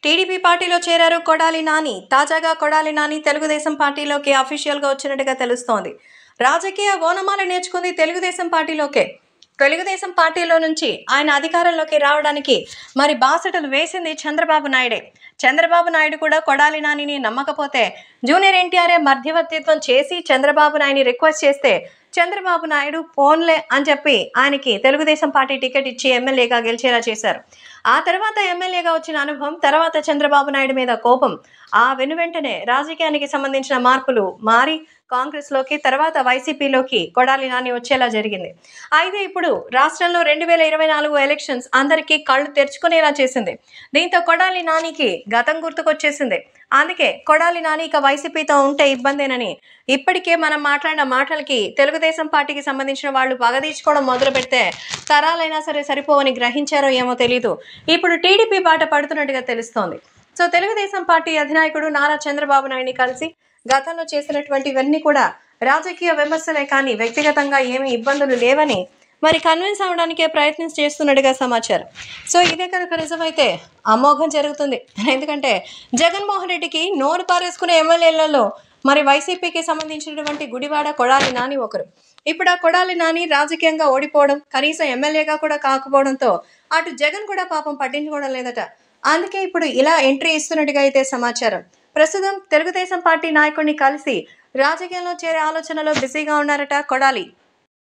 TDP పార్టీలో చేరారు కొడాలి నాని. తాజాగా కొడాలి నాని తెలుగుదేశం పార్టీలోకి అఫీషియల్గా వచ్చినట్టుగా తెలుస్తోంది. రాజకీయ ఓనమాలు నేర్చుకుంది తెలుగుదేశం పార్టీలోకే. తెలుగుదేశం పార్టీలో నుంచి ఆయన అధికారంలోకి రావడానికి మరి బాసటలు వేసింది చంద్రబాబు నాయుడే. చంద్రబాబు నాయుడు కూడా కొడాలి నానిని నమ్మకపోతే జూనియర్ ఎన్టీఆర్ఏ మధ్యవర్తిత్వం చేసి చంద్రబాబు నాయుడిని రిక్వెస్ట్ చేస్తే చంద్రబాబు నాయుడు ఫోన్లే అని చెప్పి ఆయనకి తెలుగుదేశం పార్టీ టికెట్ ఇచ్చి ఎమ్మెల్యేగా గెలిచేలా చేశారు. ఆ తర్వాత ఎమ్మెల్యేగా వచ్చిన అనుభవం, తర్వాత చంద్రబాబు నాయుడు మీద కోపం, ఆ వెనువెంటనే రాజకీయానికి సంబంధించిన మార్పులు మారి కాంగ్రెస్లోకి, తర్వాత వైసీపీలోకి కొడాలి నాని వచ్చేలా జరిగింది. అయితే ఇప్పుడు రాష్ట్రంలో 2024 ఎలక్షన్స్ అందరికీ కళ్ళు తెరుచుకునేలా చేసింది. దీంతో కొడాలి నానికి గతం గుర్తుకొచ్చేసింది. అందుకే కొడాలి నాని ఇక వైసీపీతో ఉంటే ఇబ్బందేనని ఇప్పటికే మనం మాట్లాడిన మాటలకి తెలుగుదేశం పార్టీకి సంబంధించిన వాళ్ళు పగదీర్చుకోవడం మొదలు పెడితే తరాలైనా సరిపోవని గ్రహించారో ఏమో తెలీదు. ఇప్పుడు టీడీపీ బాట పడుతున్నట్టుగా తెలుస్తోంది. సో తెలుగుదేశం పార్టీ అధినాయకుడు నారా చంద్రబాబు నాయుడిని కలిసి గతంలో చేసినటువంటివన్నీ కూడా రాజకీయ విమర్శలే కానీ వ్యక్తిగతంగా ఏమీ ఇబ్బందులు లేవని మరి కన్విన్స్ అవడానికే ప్రయత్నం చేస్తున్నట్టుగా సమాచారం. సో ఇదే కనుక నిజమైతే అమోఘం జరుగుతుంది. ఎందుకంటే జగన్మోహన్ రెడ్డికి నోరు పారేసుకునే ఎమ్మెల్యేలలో మరి వైసీపీకి సంబంధించినటువంటి గుడివాడ కొడాలి నాని ఒకరు. ఇప్పుడు ఆ కొడాలి నాని రాజకీయంగా ఓడిపోవడం, కనీసం ఎమ్మెల్యేగా కూడా కాకపోవడంతో అటు జగన్ కూడా పాపం పట్టించుకోవడం లేదట. అందుకే ఇప్పుడు ఇలా ఎంట్రీ ఇస్తున్నట్టుగా అయితే సమాచారం. ప్రస్తుతం తెలుగుదేశం పార్టీ నాయకుడిని కలిసి రాజకీయంలో చేరే ఆలోచనలో బిజీగా ఉన్నారట కొడాలి.